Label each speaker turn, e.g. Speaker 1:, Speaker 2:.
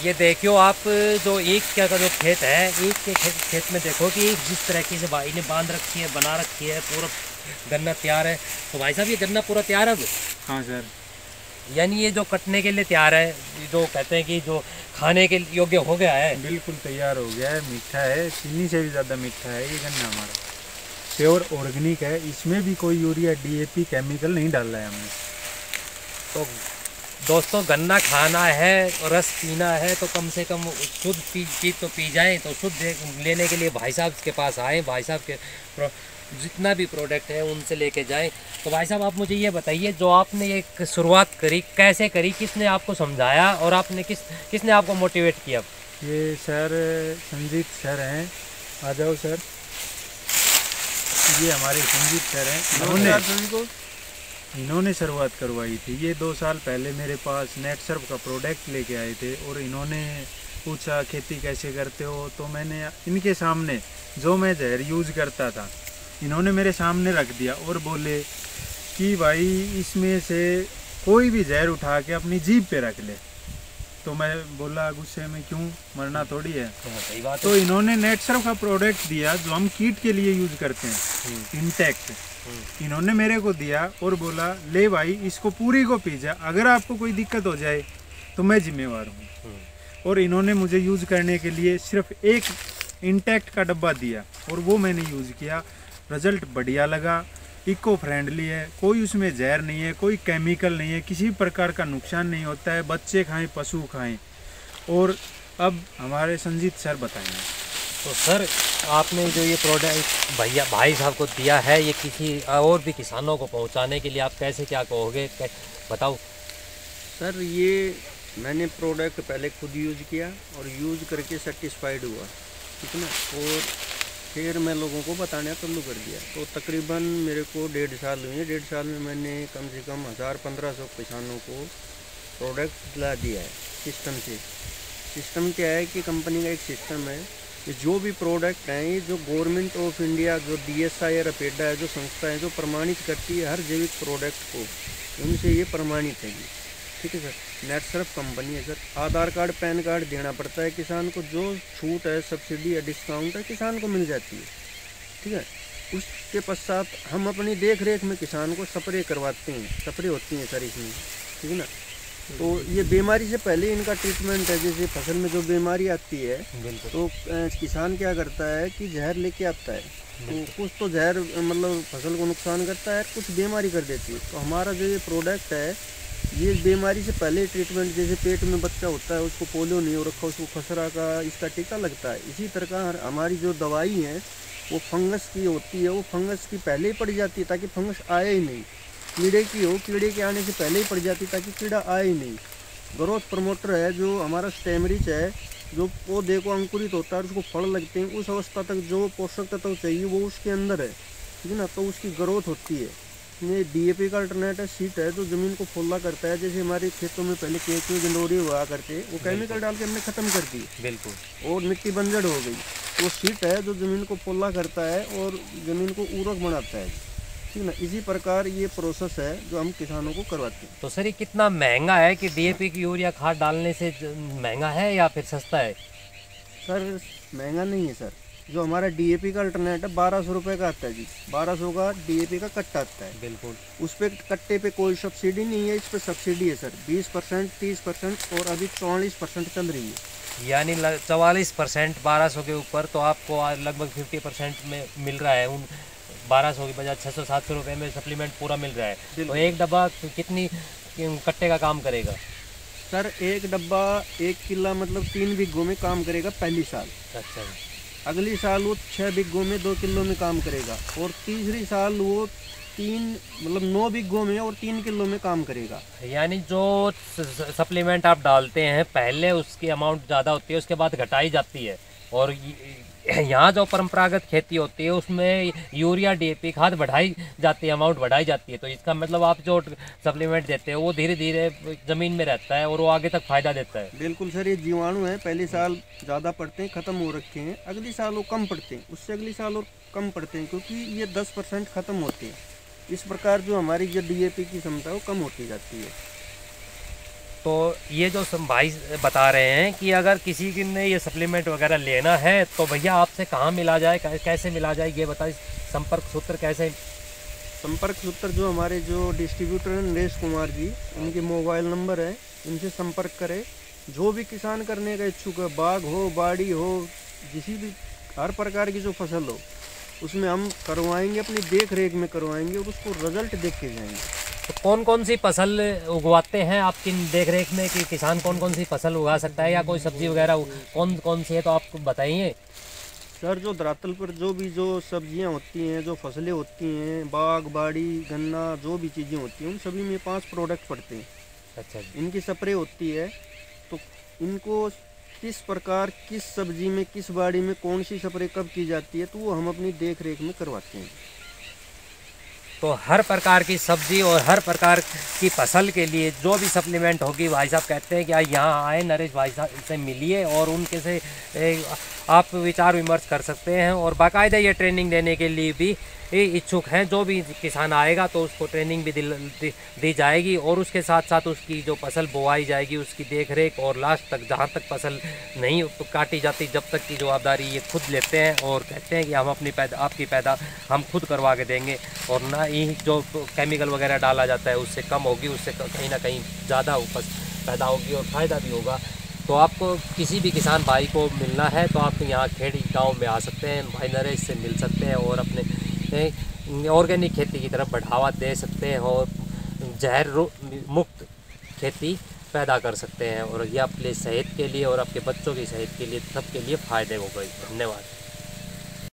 Speaker 1: ये देखियो आप, जो एक क्या का जो खेत है, एक के खेत में देखो कि जिस तरीके से भाई ने बांध रखी है, बना रखी है, पूरा गन्ना तैयार है। तो भाई साहब ये गन्ना पूरा तैयार है अब?
Speaker 2: हाँ सर।
Speaker 1: यानी ये जो कटने के लिए तैयार है, जो कहते हैं कि जो खाने के योग्य हो गया है?
Speaker 2: बिल्कुल तैयार हो गया है, मीठा है, चीनी से भी ज़्यादा मीठा है ये गन्ना हमारा। प्योर ऑर्गेनिक है, इसमें भी कोई यूरिया डीएपी केमिकल नहीं डाला है हमने।
Speaker 1: तो दोस्तों गन्ना खाना है और रस पीना है तो कम से कम शुद्ध चीज़ तो पी जाएं। तो शुद्ध लेने के लिए भाई साहब के पास आएँ, भाई साहब के जितना भी प्रोडक्ट है उनसे लेके जाएं। तो भाई साहब आप मुझे ये बताइए, जो आपने ये शुरुआत करी कैसे करी, किसने आपको समझाया और आपने किसने आपको मोटिवेट किया?
Speaker 2: ये सर संजीत सर हैं, आ जाओ सर। ये हमारे संजीत सर हैं, इन्होंने शुरुआत करवाई थी। ये 2 साल पहले मेरे पास नेटसर्व का प्रोडक्ट लेके आए थे और इन्होंने पूछा खेती कैसे करते हो। तो मैंने इनके सामने जो मैं जहर यूज़ करता था इन्होंने मेरे सामने रख दिया और बोले कि भाई इसमें से कोई भी जहर उठा के अपनी जीभ पे रख ले। तो मैं बोला गुस्से में, क्यों, मरना थोड़ी है।
Speaker 1: सही बात है।
Speaker 2: तो इन्होंने नेटसर्व का प्रोडक्ट दिया जो हम कीट के लिए यूज़ करते हैं, इंटेक्ट, इन्होंने मेरे को दिया और बोला ले भाई इसको पूरी को पी जा, अगर आपको कोई दिक्कत हो जाए तो मैं जिम्मेवार हूँ। और इन्होंने मुझे यूज़ करने के लिए सिर्फ एक इंटेक्ट का डब्बा दिया और वो मैंने यूज़ किया। रिजल्ट बढ़िया लगा, इको फ्रेंडली है, कोई उसमें जहर नहीं है, कोई केमिकल नहीं है, किसी प्रकार का नुकसान नहीं होता है, बच्चे खाएं, पशु खाएं। और अब हमारे संजीत सर बताएंगे।
Speaker 1: तो सर आपने जो ये प्रोडक्ट भाई साहब को दिया है, ये किसी और भी किसानों को पहुंचाने के लिए आप कैसे क्या कहोगे, बताओ।
Speaker 3: सर ये मैंने प्रोडक्ट पहले खुद यूज़ किया और यूज़ करके सेटिस्फाइड हुआ, ठीक है ना, और फिर मैं लोगों को बताना चालू कर दिया। तो तकरीबन मेरे को 1.5 साल हुए। 1.5 साल में मैंने कम से कम 1000-1500 किसानों को प्रोडक्ट दिला दिया है सिस्टम से। सिस्टम क्या है कि कंपनी का एक सिस्टम है कि जो भी प्रोडक्ट हैं, ये जो गवर्नमेंट ऑफ इंडिया, जो DSI और अपेडा है, जो संस्था है जो प्रमाणित करती है हर जैविक प्रोडक्ट को, उनसे ये प्रमाणित है जी, ठीक है सर। नेटसर्व कंपनी है सर। आधार कार्ड, पैन कार्ड देना पड़ता है किसान को, जो छूट है, सब्सिडी है, डिस्काउंट है, किसान को मिल जाती है, ठीक है। उसके पश्चात हम अपनी देख रेख में किसान को स्प्रे करवाते हैं, स्प्रे होती हैं सर इसमें, ठीक है ना। तो ये बीमारी से पहले इनका ट्रीटमेंट है। जैसे फसल में जो बीमारी आती है तो किसान क्या करता है कि जहर लेके आता है, तो कुछ तो जहर मतलब फसल को नुकसान करता है, कुछ बीमारी कर देती है। तो हमारा जो ये प्रोडक्ट है ये बीमारी से पहले ट्रीटमेंट, जैसे पेट में बच्चा होता है उसको पोलियो नहीं हो रखा, उसको खसरा का इसका टीका लगता है, इसी तरह का हमारी जो दवाई है वो फंगस की होती है, वो फंगस की पहले ही पड़ जाती है ताकि फंगस आए ही नहीं। कीड़े की हो, कीड़े के आने से पहले ही पड़ जाती है ताकि कीड़ा आए ही नहीं। ग्रोथ प्रमोटर है जो हमारा स्टेमरिच है, जो पौधे को अंकुरित होता है और उसको फल लगते हैं, उस अवस्था तक जो पोषक तत्व चाहिए वो उसके अंदर है, ठीक है ना, तो उसकी ग्रोथ होती है। ये DAP का अल्टरनेटिव सीट है जो ज़मीन को फुल्ला करता है। जैसे हमारे खेतों में पहले केंचुए गंडोरी हुआ करते, वो केमिकल डाल के हमने ख़त्म कर दी,
Speaker 1: बिल्कुल,
Speaker 3: और मिट्टी बंजर हो गई। वो सीट है जो ज़मीन को फुल्ला करता है और ज़मीन को उर्वरक बनाता है, ठीक है ना। इसी प्रकार ये प्रोसेस है जो हम किसानों को करवाते हैं।
Speaker 1: तो सर ये कितना महंगा है कि DAP की यूरिया खाद डालने से महंगा है या फिर सस्ता है?
Speaker 3: सर महंगा नहीं है सर। जो हमारा DAP का अल्टरनेट है 1200 रुपये का आता है जी, 1200 का DAP का कट्टा आता है।
Speaker 1: बिल्कुल।
Speaker 3: उस पर कट्टे पे कोई सब्सिडी नहीं है, इस पर सब्सिडी है सर 20%, 30% और अभी 44% चल रही है।
Speaker 1: यानी 44% 1200 के ऊपर, तो आपको लगभग 50% में मिल रहा है। उन 1200 की बजाय 600-700 रुपये में सप्लीमेंट पूरा मिल रहा है। तो एक डब्बा कितनी कट्टे का काम करेगा?
Speaker 3: सर एक डब्बा 1 किला मतलब 3 बिघों में काम करेगा पहली साल।
Speaker 1: अच्छा।
Speaker 3: अगली साल वो 6 बिघों में 2 किलो में काम करेगा, और तीसरी साल वो 9 बिघों में और 3 किलो में काम करेगा।
Speaker 1: यानी जो सप्लीमेंट आप डालते हैं पहले उसकी अमाउंट ज़्यादा होती है, उसके बाद घटाई जाती है, और यहाँ जो परंपरागत खेती होती है उसमें यूरिया DAP खाद बढ़ाई जाती है, अमाउंट बढ़ाई जाती है। तो इसका मतलब आप जो सप्लीमेंट देते हो वो धीरे धीरे ज़मीन में रहता है और वो आगे तक फ़ायदा देता है।
Speaker 3: बिल्कुल सर, ये जीवाणु है, पहले साल ज़्यादा पड़ते हैं, ख़त्म हो रखे हैं, अगली साल वो कम पड़ते हैं, उससे अगली साल और कम पड़ते हैं, क्योंकि ये 10% ख़त्म होते हैं। इस प्रकार जो हमारी जो DAP की क्षमता है वो कम होती जाती है।
Speaker 1: तो ये जो भाई बता रहे हैं कि अगर किसी की ने ये सप्लीमेंट वगैरह लेना है तो भैया आपसे कहाँ मिला जाए, कैसे मिला जाए, ये बताइए। संपर्क सूत्र कैसे?
Speaker 3: संपर्क सूत्र जो हमारे जो डिस्ट्रीब्यूटर हैं नरेश कुमार जी, उनके मोबाइल नंबर है, इनसे संपर्क करें। जो भी किसान करने का इच्छुक है, बाग हो, बाड़ी हो, किसी भी हर प्रकार की जो फसल हो, उसमें हम करवाएंगे, अपनी देख रेख में करवाएंगे और उसको रिजल्ट देख के जाएंगे।
Speaker 1: तो कौन कौन सी फसल उगवाते हैं आपकी देख रेख में, कि किसान कौन कौन सी फसल उगा सकता है, या कोई सब्जी वगैरह कौन कौन सी है, तो आप बताइए।
Speaker 3: सर जो धरातल पर जो भी जो सब्जियां होती हैं, जो फसलें होती हैं, बाग बाड़ी गन्ना, जो भी चीज़ें होती हैं, उन सभी में 5 प्रोडक्ट पड़ते हैं।
Speaker 1: अच्छा जी।
Speaker 3: इनकी स्प्रे होती है, तो इनको किस प्रकार, किस सब्जी में, किस बाड़ी में कौन सी स्प्रे कब की जाती है, तो वो हम अपनी देख रेख में करवाते हैं।
Speaker 1: तो हर प्रकार की सब्जी और हर प्रकार की फसल के लिए जो भी सप्लीमेंट होगी, भाई साहब कहते हैं कि यहाँ आए, नरेश भाई साहब से मिलिए और उनके से आप विचार विमर्श कर सकते हैं। और बाकायदा ये ट्रेनिंग देने के लिए भी इच्छुक हैं। जो भी किसान आएगा तो उसको ट्रेनिंग भी दी जाएगी, और उसके साथ साथ उसकी जो फसल बोआई जाएगी उसकी देख रेख, और लास्ट तक जहाँ तक फसल नहीं काटी जाती जब तक की जवाबदारी ये खुद लेते हैं, और कहते हैं कि हम अपनी आपकी पैदा हम खुद करवा के देंगे, और ना ही जो केमिकल वगैरह डाला जाता है उससे कम होगी, उससे कहीं ना कहीं ज़्यादा उपज पैदा होगी और फ़ायदा भी होगा। तो आपको किसी भी किसान भाई को मिलना है तो आप यहाँ खेड़ी गांव में आ सकते हैं, भाई नरेश से मिल सकते हैं और अपने ऑर्गेनिक खेती की तरफ बढ़ावा दे सकते हैं और जहर मुक्त खेती पैदा कर सकते हैं। और ये आपके सेहत के लिए और आपके बच्चों की सेहत के लिए सबके लिए फ़ायदे होगा। धन्यवाद।